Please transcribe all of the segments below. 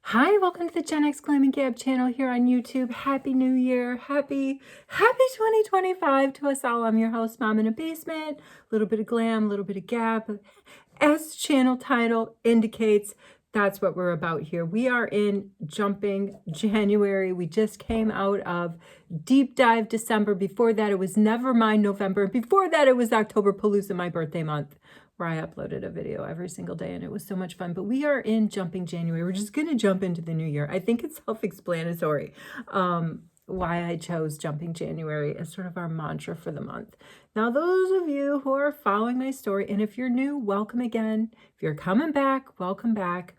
Hi, welcome to the Gen X Glam and Gab channel here on YouTube. Happy New Year. Happy 2025 to us all. I'm your host, Mom in a Basement. A little bit of glam, a little bit of gab. As the channel title indicates, that's what we're about here. We are in jumping January. We just came out of deep dive December. Before that, it was Nevermind November. Before that, it was October Palooza, my birthday month, where I uploaded a video every single day, and it was so much fun. But we are in jumping January. We're just going to jump into the new year. I think it's self-explanatory why I chose jumping January as sort of our mantra for the month. Now, those of you who are following my story, and if you're new, welcome again. If you're coming back, welcome back.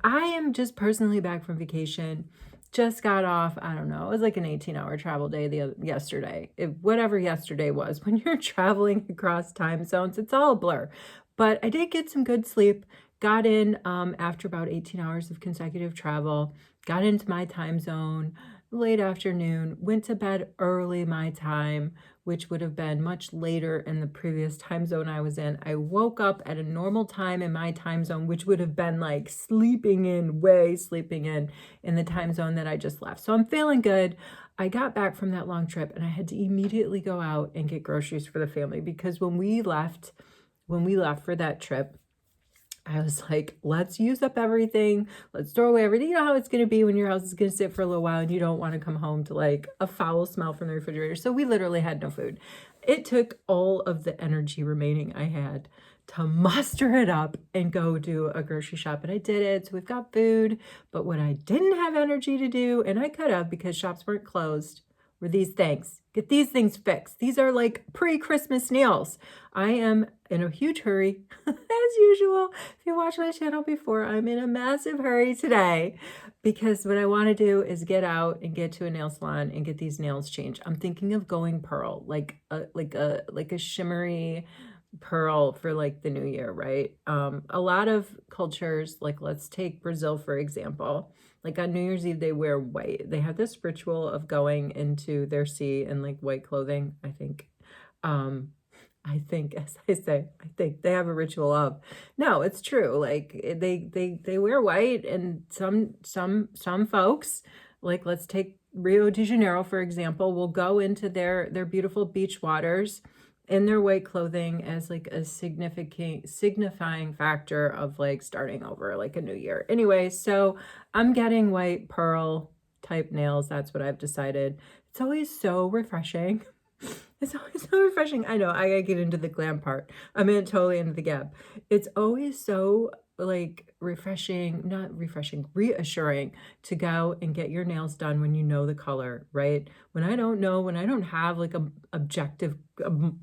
I am just personally back from vacation. Just got off, I don't know, it was like an 18-hour travel day yesterday. Whatever yesterday was. When you're traveling across time zones, it's all a blur. But I did get some good sleep. Got in after about 18 hours of consecutive travel. Got into my time zone late afternoon. Went to bed early my time, which would have been much later in the previous time zone I was in. I woke up at a normal time in my time zone, which would have been like sleeping in the time zone that I just left. So I'm feeling good. I got back from that long trip and I had to immediately go out and get groceries for the family, because when we left for that trip, I was like, let's use up everything. Let's throw away everything. You know how it's going to be when your house is going to sit for a little while and you don't want to come home to like a foul smell from the refrigerator. So we literally had no food. It took all of the energy remaining I had to muster it up and go do a grocery shop. And I did it. So we've got food. But what I didn't have energy to do, and I could have because shops weren't closed, were these things. Get these things fixed. These are like pre-Christmas meals. I am in a huge hurry, as usual. If you watched my channel before, I'm in a massive hurry today because what I want to do is get out and get to a nail salon and get these nails changed. I'm thinking of going pearl, like a shimmery pearl for like the new year, right? A lot of cultures, like let's take Brazil for example. Like on New Year's Eve, they wear white. They have this ritual of going into their sea in like white clothing, I think. As I say, I think they have a ritual of. No, it's true. Like they wear white, and some folks, like let's take Rio de Janeiro for example, will go into their beautiful beach waters in their white clothing as like a signifying factor of like starting over, like a new year. Anyway, so I'm getting white pearl type nails. That's what I've decided. It's always so refreshing. It's always so refreshing. I know I gotta get into the glam part. I'm totally into the gab. It's always so like reassuring to go and get your nails done when you know the color, right? When I don't have like a objective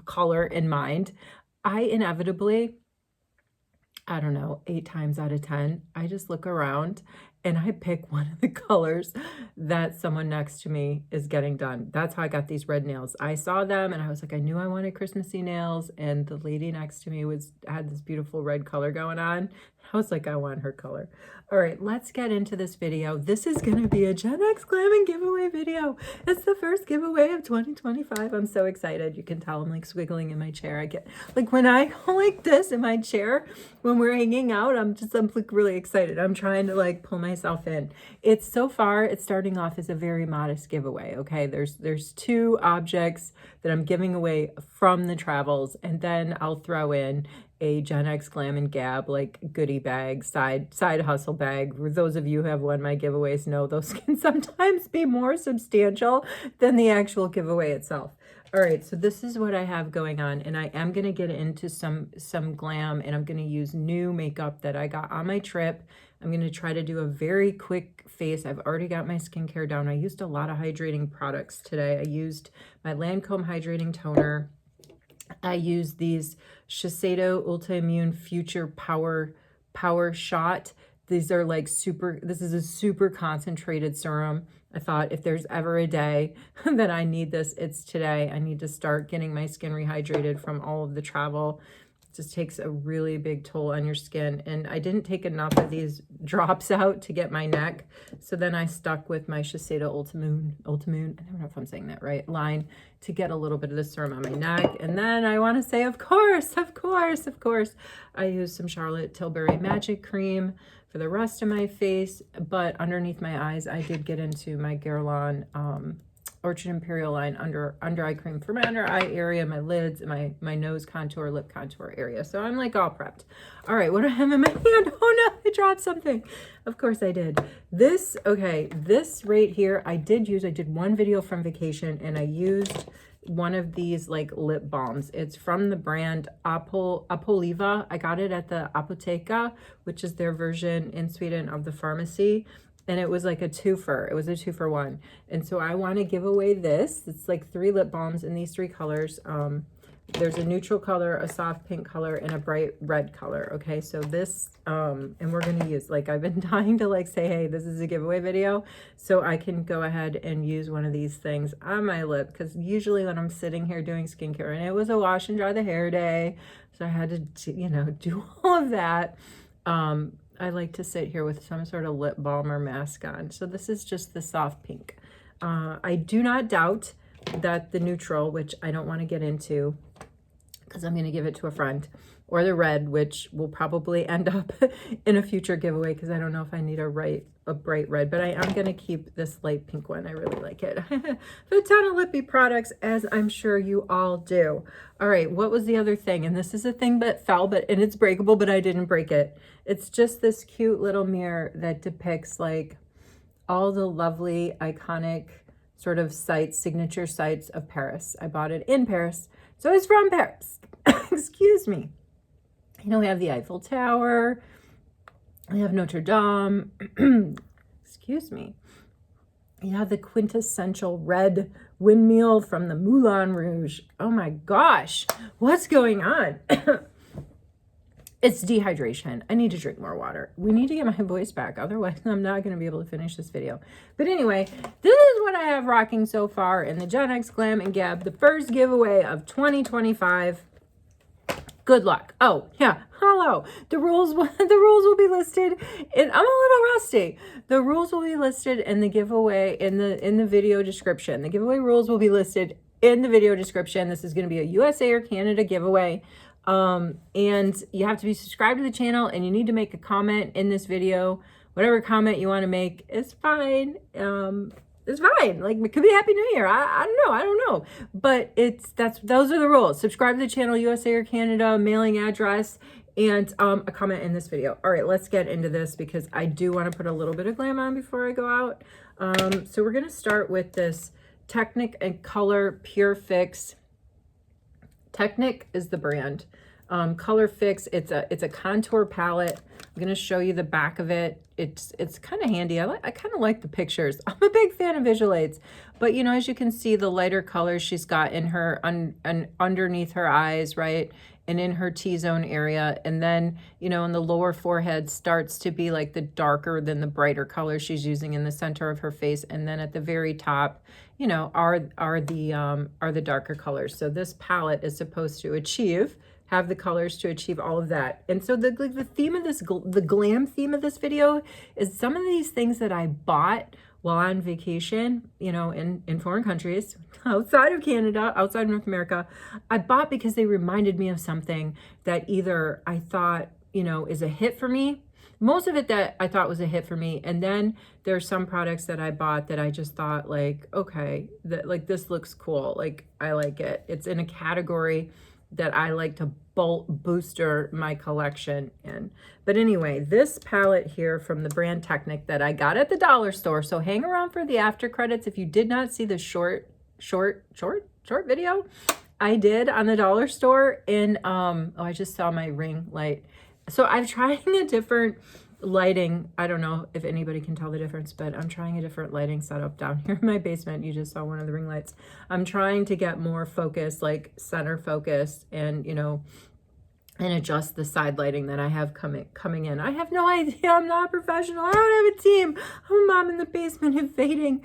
color in mind, I inevitably, I don't know, 8 times out of 10, I just look around and I pick one of the colors that someone next to me is getting done. That's how I got these red nails. I saw them and I was like, I knew I wanted Christmassy nails, and the lady next to me had this beautiful red color going on. I was like, I want her color. All right, let's get into this video. This is going to be a Gen X Glam and giveaway video. It's the first giveaway of 2025. I'm so excited. You can tell I'm like squiggling in my chair. I get like when I go like this in my chair when we're hanging out, I'm like really excited. I'm trying to like pull myself in. It's starting off as a very modest giveaway. Okay, there's 2 objects that I'm giving away from the travels, and then I'll throw in a Gen X Glam and Gab like goodie bag, side hustle bag. For those of you who have won my giveaways know those can sometimes be more substantial than the actual giveaway itself. All right, so this is what I have going on, and I am going to get into some glam, and I'm going to use new makeup that I got on my trip. I'm going to try to do a very quick face. I've already got my skincare down. I used a lot of hydrating products today. I used my Lancome hydrating toner. I use these Shiseido Ultra Immune Future Power Shot. These are like this is a super concentrated serum. I thought if there's ever a day that I need this, it's today. I need to start getting my skin rehydrated from all of the travel. It just takes a really big toll on your skin. And I didn't take enough of these drops out to get my neck. So then I stuck with my Shiseido Ultimune, I don't know if I'm saying that right, line to get a little bit of the serum on my neck. And then I want to say, of course, I used some Charlotte Tilbury Magic Cream for the rest of my face, but underneath my eyes, I did get into my Guerlain Orchid Imperial line under eye cream for my under eye area, my lids, and my nose contour, lip contour area. So I'm like all prepped. All right, what do I have in my hand? Oh no, I dropped something. Of course I did. This, okay, this right here, I did one video from vacation, and I used one of these like lip balms. It's from the brand Apoliva. I got it at the Apoteca, which is their version in Sweden of the pharmacy. And it was like a twofer. It was a 2-for-1. And so I want to give away this. It's like 3 lip balms in these 3 colors. There's a neutral color, a soft pink color, and a bright red color. Okay, so this, and we're going to use, like, I've been dying to like say, hey, this is a giveaway video. So I can go ahead and use one of these things on my lip. Because usually when I'm sitting here doing skincare, and it was a wash and dry the hair day, so I had to, you know, do all of that. I like to sit here with some sort of lip balm or mask on. So this is just the soft pink. I do not doubt that the neutral, which I don't want to get into because I'm going to give it to a friend, or the red, which will probably end up in a future giveaway because I don't know if I need a bright red, but I am going to keep this light pink one. I really like it. A ton of lippy products, as I'm sure you all do. All right, what was the other thing? And this is a thing that fell, and it's breakable, but I didn't break it. It's just this cute little mirror that depicts like all the lovely, iconic sort of sites, signature sites of Paris. I bought it in Paris, so it's from Paris. Excuse me. You know, we have the Eiffel Tower, we have Notre Dame, excuse me. You have the quintessential red windmill from the Moulin Rouge. Oh my gosh, what's going on? It's dehydration. I need to drink more water. We need to get my voice back. Otherwise, I'm not going to be able to finish this video. But anyway, this is what I have rocking so far in the Gen X Glam and Gab, the first giveaway of 2025. Good luck. Oh, yeah. Hello. The rules will be listed in, I'm a little rusty. The rules will be listed in the giveaway in the video description. The giveaway rules will be listed in the video description. This is going to be a USA or Canada giveaway. And you have to be subscribed to the channel, and you need to make a comment in this video. Whatever comment you want to make is fine. It's fine. Like, it could be Happy New Year. I don't know. But those are the rules. Subscribe to the channel, USA or Canada, mailing address, and a comment in this video. All right, let's get into this because I do want to put a little bit of glam on before I go out. So we're going to start with this Technic and Color Pure Fix. Technic is the brand. Color Fix, it's a contour palette. I'm going to show you the back of it. It's kind of handy. I kind of like the pictures. I'm a big fan of visual aids, but you know, as you can see, the lighter colors she's got in her underneath her eyes, right? And in her T-zone area. And then, you know, in the lower forehead starts to be like the darker than the brighter colors she's using in the center of her face. And then at the very top, you know, are the darker colors. So this palette is supposed to have the colors to achieve all of that. And so the theme of this, the glam theme of this video is some of these things that I bought while on vacation, you know, in foreign countries, outside of Canada, outside of North America. I bought because they reminded me of something that either I thought, you know, is a hit for me. Most of it that I thought was a hit for me. And then there's some products that I bought that I just thought like, okay, like this looks cool. Like I like it. It's in a category that I like to booster my collection in. But anyway, this palette here from the brand Technic that I got at the dollar store. So hang around for the after credits. If you did not see the short video I did on the dollar store in, oh, I just saw my ring light. So I'm trying a different lighting. I don't know if anybody can tell the difference, but I'm trying a different lighting setup down here in my basement. You just saw one of the ring lights. I'm trying to get more focus, like center focus, and, you know, and adjust the side lighting that I have coming in. I have no idea. I'm not a professional. I don't have a team. I'm a mom in the basement evading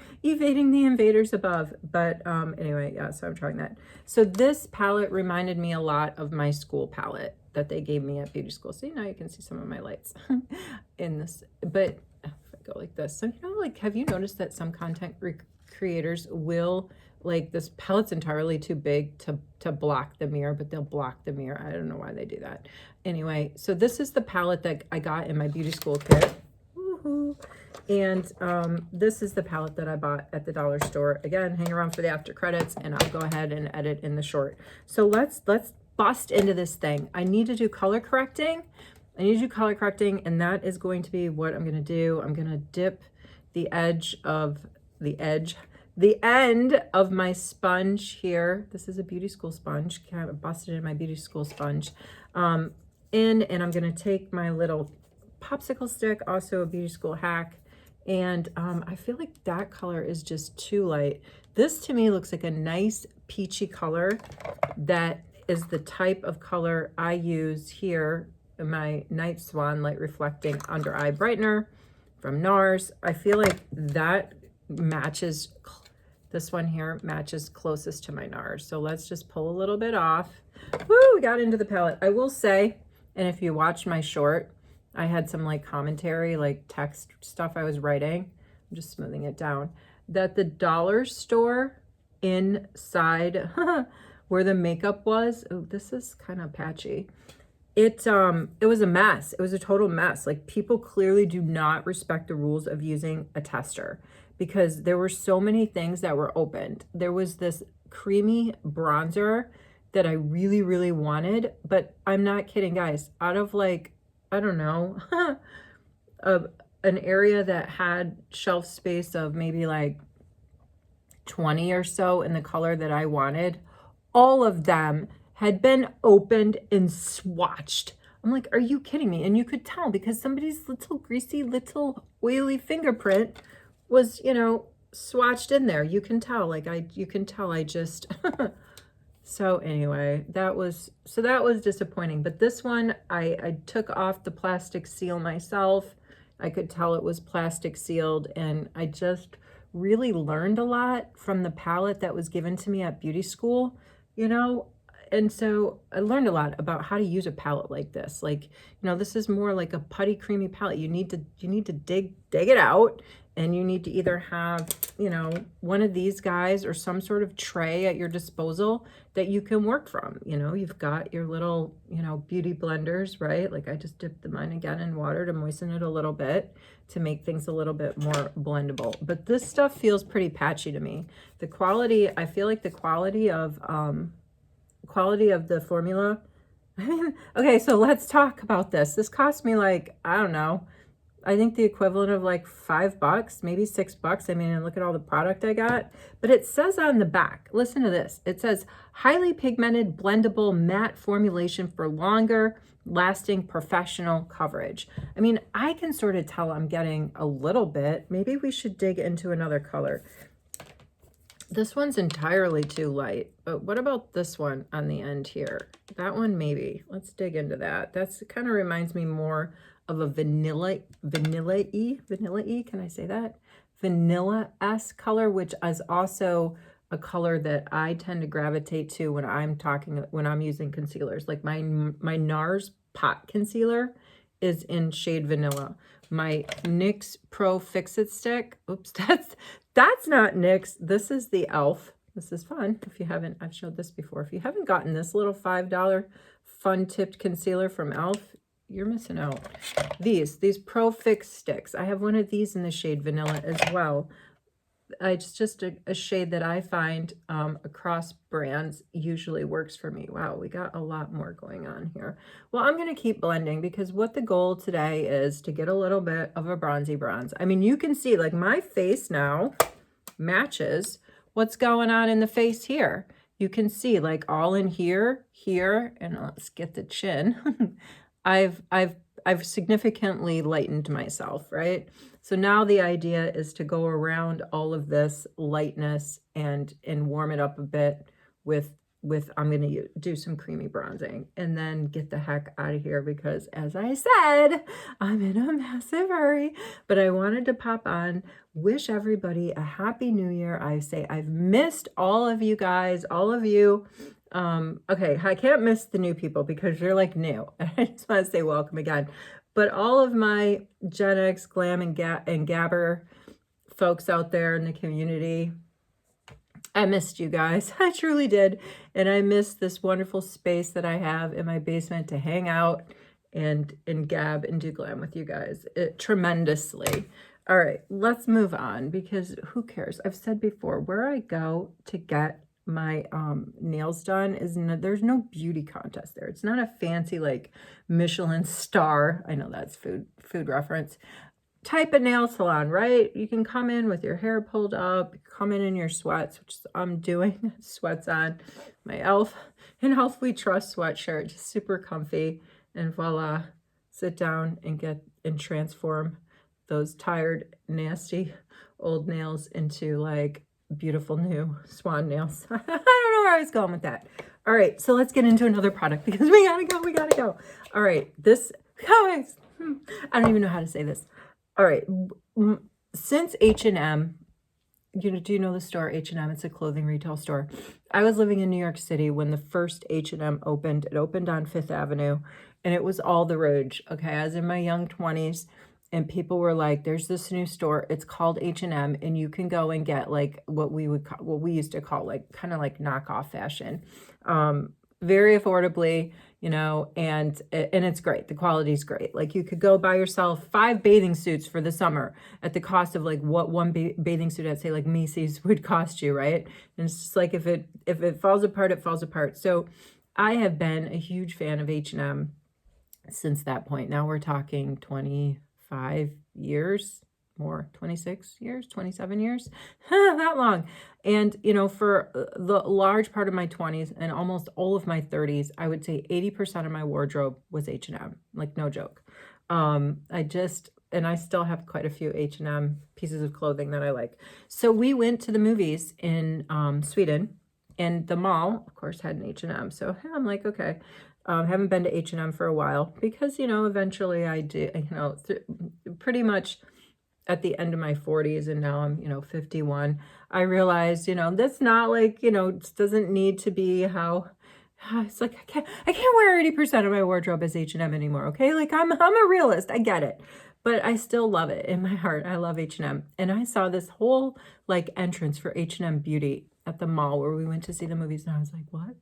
the invaders above. But anyway, yeah, so I'm trying that. So this palette reminded me a lot of my school palette that they gave me at beauty school. See, now you can see some of my lights in this. But if I go like this, so, you know, like, have you noticed that some content creators will like this palette's entirely too big to block the mirror, but they'll block the mirror. I don't know why they do that. Anyway, so this is the palette that I got in my beauty school kit. Woohoo. And this is the palette that I bought at the dollar store. Again, hang around for the after credits and I'll go ahead and edit in the short. So let's bust into this thing. I need to do color correcting. And that is going to be what I'm going to do. I'm going to dip the end of my sponge here. This is a beauty school sponge. Kind of busted in my beauty school sponge. And I'm going to take my little popsicle stick, also a beauty school hack. And I feel like that color is just too light. This to me looks like a nice peachy color that is the type of color I use here in my Night Swan Light Reflecting Under Eye Brightener from NARS. I feel like that matches, this one here matches closest to my NARS. So let's just pull a little bit off. Woo, we got into the palette. I will say, and if you watch my short, I had some like commentary, like text stuff I was writing. I'm just smoothing it down. That the dollar store inside where the makeup was, oh, this is kind of patchy. It was a mess. It was a total mess. Like people clearly do not respect the rules of using a tester because there were so many things that were opened. There was this creamy bronzer that I really, really wanted, but I'm not kidding, guys. Out of like, I don't know, an area that had shelf space of maybe like 20 or so in the color that I wanted, all of them had been opened and swatched. I'm like, are you kidding me? And you could tell because somebody's little greasy, little oily fingerprint was, you know, swatched in there. You can tell, like you can tell I just, so anyway, that was disappointing. But this one, I took off the plastic seal myself. I could tell it was plastic sealed and I just really learned a lot from the palette that was given to me at beauty school, you know? And so I learned a lot about how to use a palette like this. Like, you know, this is more like a putty creamy palette. You need to dig it out, and you need to either have, you know, one of these guys or some sort of tray at your disposal that you can work from. You know, you've got your little, you know, beauty blenders, right? Like I just dipped mine again in water to moisten it a little bit to make things a little bit more blendable. But this stuff feels pretty patchy to me. The quality, I feel like the quality of the formula. I mean, okay, so let's talk about this. This cost me like, I don't know, I think the equivalent of like $5, maybe $6. I mean, and look at all the product I got. But it says on the back, listen to this. It says, highly pigmented, blendable, matte formulation for longer lasting professional coverage. I mean, I can sort of tell I'm getting a little bit. Maybe we should dig into another color. This one's entirely too light, but what about this one on the end here? That one maybe. Let's dig into that. That's kind of reminds me more of a vanilla-y, can I say that? Vanilla-esque color, which is also a color that I tend to gravitate to when I'm using concealers. Like my NARS pot concealer is in shade vanilla. My NYX Pro Fix-It Stick, oops, that's not NYX. This is the e.l.f. This is fun. If you haven't, I've showed this before. If you haven't gotten this little $5 fun tipped concealer from e.l.f., you're missing out. These Pro Fix sticks. I have one of these in the shade vanilla as well. It's just a shade that I find across brands usually works for me. Wow, we got a lot more going on here. Well, I'm going to keep blending because what the goal today is to get a little bit of a bronzy bronze. I mean, you can see like my face now matches what's going on in the face here. You can see like all in here, and let's get the chin. I've significantly lightened myself, right? So now the idea is to go around all of this lightness and warm it up a bit with I'm going to do some creamy bronzing and then get the heck out of here because, as I said, I'm in a massive hurry. But I wanted to pop on, wish everybody a happy new year. I say I've missed all of you guys, all of you. Okay, I can't miss the new people because you're like new. I just want to say welcome again. But all of my Gen X, Glam, and Gabber folks out there in the community, I missed you guys. I truly did. And I missed this wonderful space that I have in my basement to hang out and gab and do glam with you guys tremendously. All right, let's move on because who cares? I've said before, where I go to get my nails done there's no beauty contest there. It's not a fancy like Michelin star. I know that's food reference type of nail salon, right? You can come in with your hair pulled up, come in your sweats, which I'm doing, sweats on, my Elf and Health We Trust sweatshirt, just super comfy, and voila, sit down and transform those tired, nasty old nails into like beautiful new swan nails. I don't know where I was going with that. All right, so let's get into another product because we gotta go. All right, I don't even know how to say this. All right, since H&M, do you know the store H&M? It's a clothing retail store. I was living in New York City when the first H&M opened. It opened on Fifth Avenue, and it was all the rage. Okay, I was in my young 20s, and people were like, "There's this new store. It's called H&M, and you can go and get like what we used to call like kind of like knockoff fashion, very affordably." And it's great. The quality's great. Like you could go buy yourself 5 bathing suits for the summer at the cost of like what one bathing suit at say like Macy's would cost you, right? And it's just like if it falls apart, it falls apart. So I have been a huge fan of H&M since that point. Now we're talking 25 years, more, 26 years, 27 years, that long. And, for the large part of my 20s and almost all of my 30s, I would say 80% of my wardrobe was H&M, like no joke. And I still have quite a few H&M pieces of clothing that I like. So we went to the movies in Sweden, and the mall, of course, had an H&M. So I'm like, okay. Haven't been to H&M for a while because, eventually I do, pretty much at the end of my 40s, and now I'm, 51, I realized, that's not like, it doesn't need to be how, it's like, I can't wear 80% of my wardrobe as H&M anymore, okay? Like, I'm a realist, I get it, but I still love it in my heart. I love H&M, and I saw this whole, like, entrance for H&M Beauty at the mall where we went to see the movies, and I was like, what?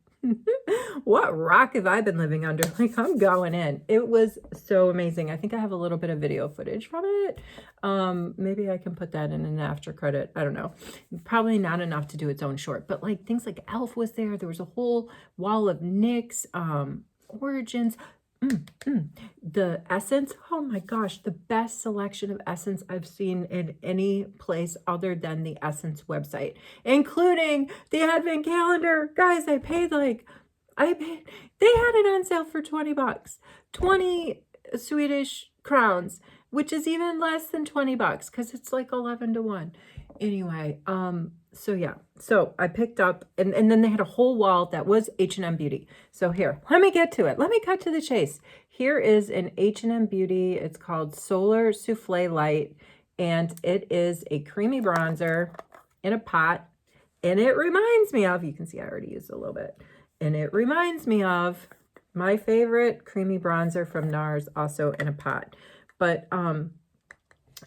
What rock have I been living under? Like, I'm going in. It was so amazing. I think I have a little bit of video footage from it. Maybe I can put that in an after credit. I don't know. Probably not enough to do its own short, but like things like Elf was there. There was a whole wall of NYX, Origins, the Essence. Oh my gosh, the best selection of Essence I've seen in any place other than the Essence website, including the Advent calendar. Guys, they had it on sale for 20 bucks, 20 Swedish crowns, which is even less than 20 bucks because it's like 11 to 1. Anyway, so yeah, so I picked up, and then they had a whole wall that was H&M Beauty. So here, let me get to it. Let me cut to the chase. Here is an H&M Beauty. It's called Solar Souffle Light, and it is a creamy bronzer in a pot, and it reminds me of, you can see I already used a little bit, and it reminds me of my favorite creamy bronzer from NARS, also in a pot. But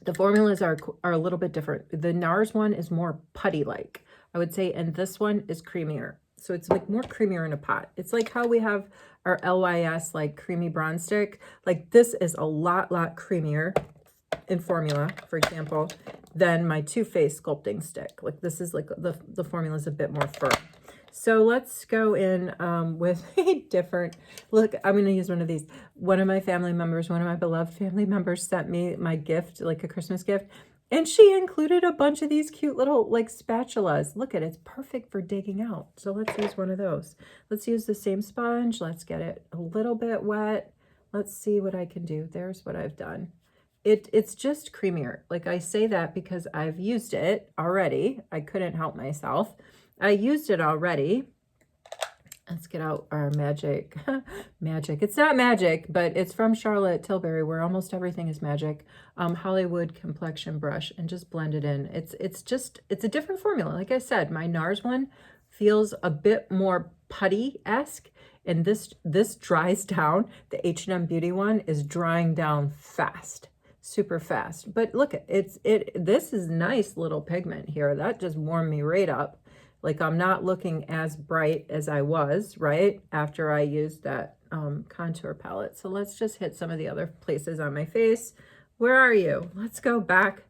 the formulas are a little bit different. The NARS one is more putty-like, I would say, and this one is creamier. So it's like more creamier in a pot. It's like how we have our LYS like creamy bronze stick. Like this is a lot creamier in formula, for example, than my Too Faced sculpting stick. Like this is like the formula is a bit more firm. So let's go in with a different look. I'm going to use one of these. One of my beloved family members sent me my gift, like a Christmas gift, and she included a bunch of these cute little like spatulas. Look at it. It's perfect for digging out. So let's use one of those. Let's use the same sponge. Let's get it a little bit wet. Let's see what I can do. There's what I've done. It's just creamier. Like I say that because I've used it already. I couldn't help myself. I used it already. Let's get out our magic. Magic. It's not magic, but it's from Charlotte Tilbury, where almost everything is magic. Hollywood complexion brush, and just blend it in. It's a different formula. Like I said, my NARS one feels a bit more putty-esque, and this dries down. The H&M Beauty one is drying down fast. Super fast. But look, this is nice little pigment here. That just warmed me right up. Like I'm not looking as bright as I was, right? After I used that contour palette. So let's just hit some of the other places on my face. Where are you? Let's go back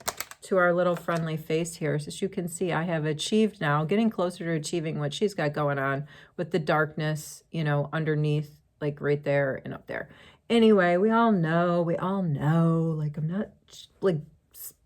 to our little friendly face here. So as you can see, I have achieved now, getting closer to achieving what she's got going on with the darkness, you know, underneath, like right there and up there. Anyway, we all know, like I'm not like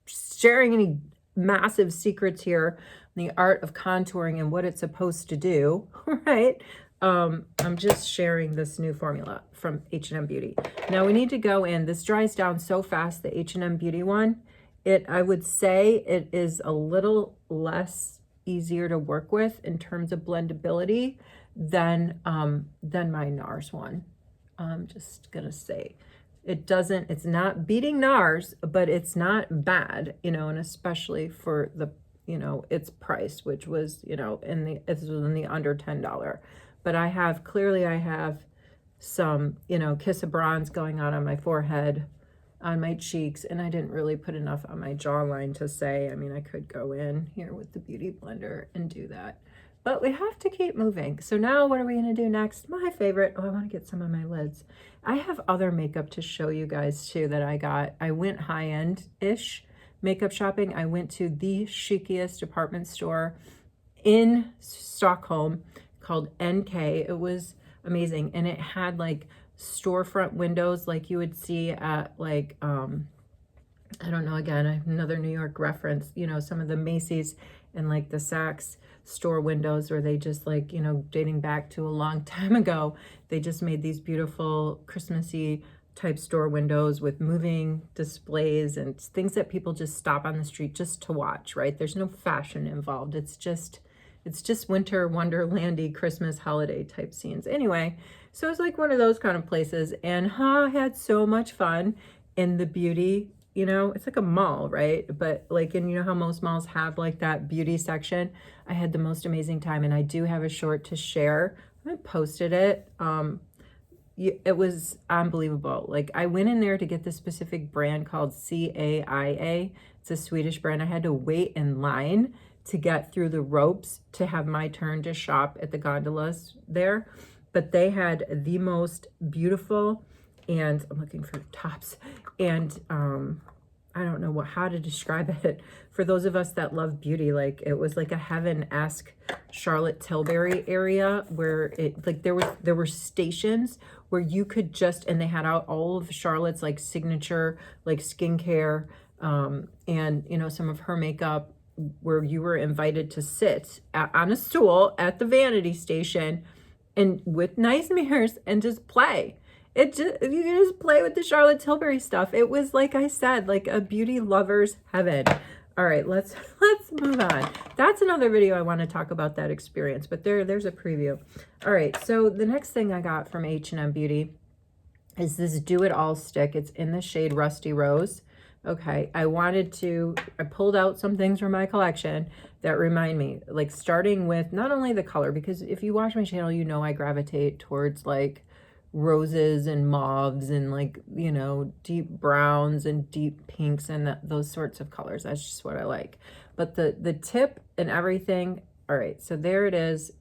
sharing any massive secrets here, the art of contouring and what it's supposed to do, right? I'm just sharing this new formula from H&M Beauty. Now we need to go in, this dries down so fast, the H&M Beauty one, I would say it is a little less easier to work with in terms of blendability than my NARS one. I'm just gonna say it's not beating NARS, but it's not bad, you know, and especially for the, you know, its price, which was, you know, it's in the under $10. But I have some, you know, kiss of bronze going on my forehead, on my cheeks, and I didn't really put enough on my jawline to say, I mean, I could go in here with the Beauty Blender and do that. But we have to keep moving. So now what are we gonna do next? My favorite, oh, I wanna get some on my lids. I have other makeup to show you guys too that I got. I went high-end-ish makeup shopping. I went to the chicest department store in Stockholm called NK. It was amazing. And it had like storefront windows like you would see at like, I don't know, again, another New York reference, you know, some of the Macy's and like the Saks store windows where they just like, you know, dating back to a long time ago, they just made these beautiful Christmassy type store windows with moving displays and things that people just stop on the street just to watch, right? There's no fashion involved. It's just winter wonderlandy Christmas holiday type scenes. Anyway, so it's like one of those kind of places, and I had so much fun in the beauty, you know, it's like a mall, right? But like, and you know how most malls have like that beauty section? I had the most amazing time, and I do have a short to share. I posted it. It was unbelievable. Like I went in there to get this specific brand called CAIA. It's a Swedish brand. I had to wait in line to get through the ropes to have my turn to shop at the gondolas there. But they had the most beautiful, and I'm looking for tops, and I don't know how to describe it. For those of us that love beauty, like it was like a heaven-esque Charlotte Tilbury area where it like there were stations where you could just, and they had out all of Charlotte's like signature like skincare and you know some of her makeup, where you were invited to sit on a stool at the vanity station and with nice mirrors and just play. You can just play with the Charlotte Tilbury stuff. It was, like I said, like a beauty lover's heaven. All right, let's move on. That's another video I want to talk about that experience, but there's a preview. All right, so the next thing I got from H&M Beauty is this Do It All stick. It's in the shade Rusty Rose. Okay, I pulled out some things from my collection that remind me, like starting with not only the color, because if you watch my channel, you know I gravitate towards like roses and mauves and like, you know, deep browns and deep pinks and those sorts of colors. That's just what I like. But the tip and everything, all right, so there it is,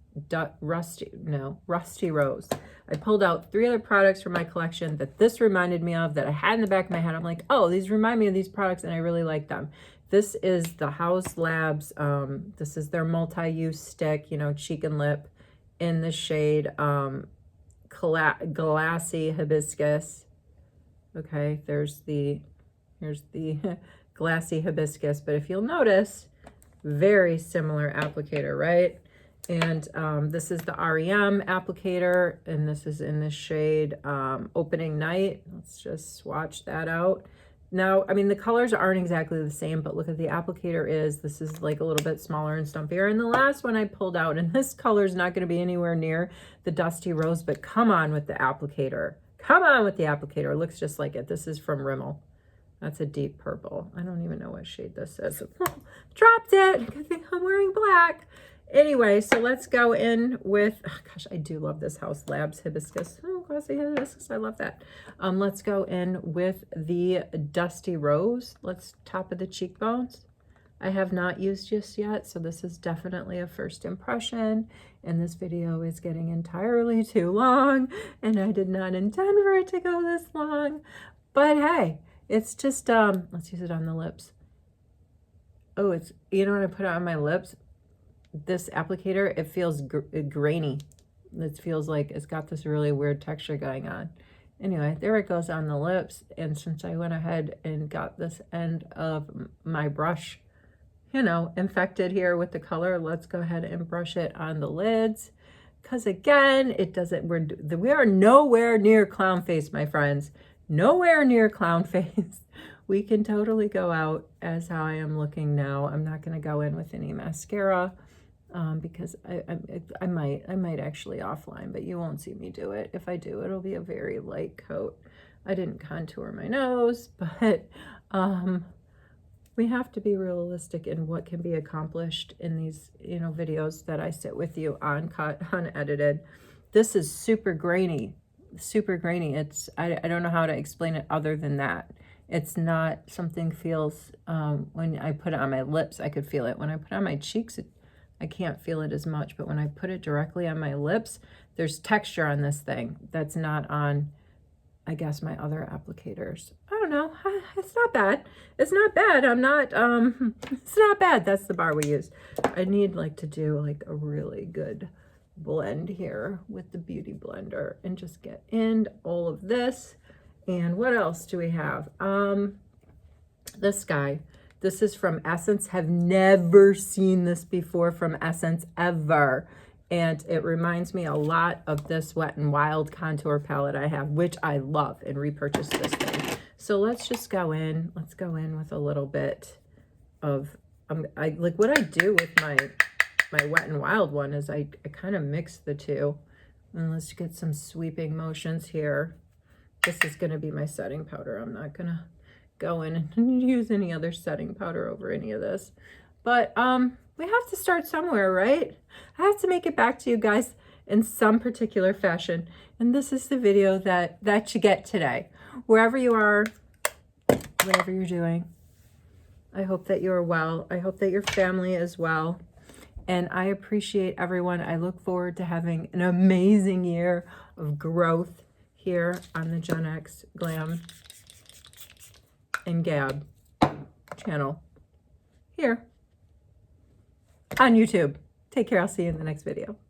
Rusty Rose. I pulled out 3 other products from my collection that this reminded me of, that I had in the back of my head. I'm like, oh, these remind me of these products and I really like them. This is the House Labs, this is their multi-use stick, you know, cheek and lip in the shade Glassy Hibiscus. Okay, here's the Glassy Hibiscus, but if you'll notice, very similar applicator, right? And this is the REM applicator, and this is in the shade Opening Night. Let's just swatch that out. Now, I mean, the colors aren't exactly the same, but look at the applicator this is like a little bit smaller and stumpier. And the last one I pulled out, and this color is not going to be anywhere near the Dusty Rose, but come on with the applicator. Come on with the applicator. It looks just like it. This is from Rimmel. That's a deep purple. I don't even know what shade this is. Dropped it. Good thing I'm wearing black. Anyway, so let's go in with, oh gosh, I do love this House Labs Hibiscus. Oh, Glassy Hibiscus, I love that. Let's go in with the Dusty Rose. Let's top of the cheekbones. I have not used just yet, so this is definitely a first impression, and this video is getting entirely too long, and I did not intend for it to go this long, but hey, it's just, let's use it on the lips. Oh, it's, you know, when I put it on my lips, this applicator, it feels grainy. It feels like it's got this really weird texture going on. Anyway, there it goes on the lips. And since I went ahead and got this end of my brush, you know, infected here with the color, let's go ahead and brush it on the lids. Because again, it doesn't, we are nowhere near clown face, my friends. Nowhere near clown face. We can totally go out as how I am looking now. I'm not going to go in with any mascara. Because I might actually offline, but you won't see me do it. If I do, it'll be a very light coat. I didn't contour my nose, but we have to be realistic in what can be accomplished in these, you know, videos that I sit with you uncut, unedited. This is super grainy, super grainy. It's, I don't know how to explain it other than that. It's not something feels, when I put it on my lips, I could feel it. When I put it on my cheeks, I can't feel it as much, but when I put it directly on my lips, there's texture on this thing that's not on, I guess, my other applicators. I don't know. It's not bad. It's not bad. I'm not, it's not bad. That's the bar we use. I need like to do like a really good blend here with the Beauty Blender and just get in all of this. And what else do we have? This guy. This is from Essence. Have never seen this before from Essence ever. And it reminds me a lot of this Wet n Wild contour palette I have, which I love, and repurchased this thing. So let's just go in. Let's go in with a little bit of, like what I do with my Wet n Wild one is I kind of mix the two. And let's get some sweeping motions here. This is going to be my setting powder. I'm not going to go in and use any other setting powder over any of this, but we have to start somewhere, right? I have to make it back to you guys in some particular fashion, and this is the video that you get today. Wherever you are, whatever you're doing, I hope that you're well. I hope that your family is well, and I appreciate everyone. I look forward to having an amazing year of growth here on the Gen X Glam and Gab channel here on YouTube. Take care. I'll see you in the next video.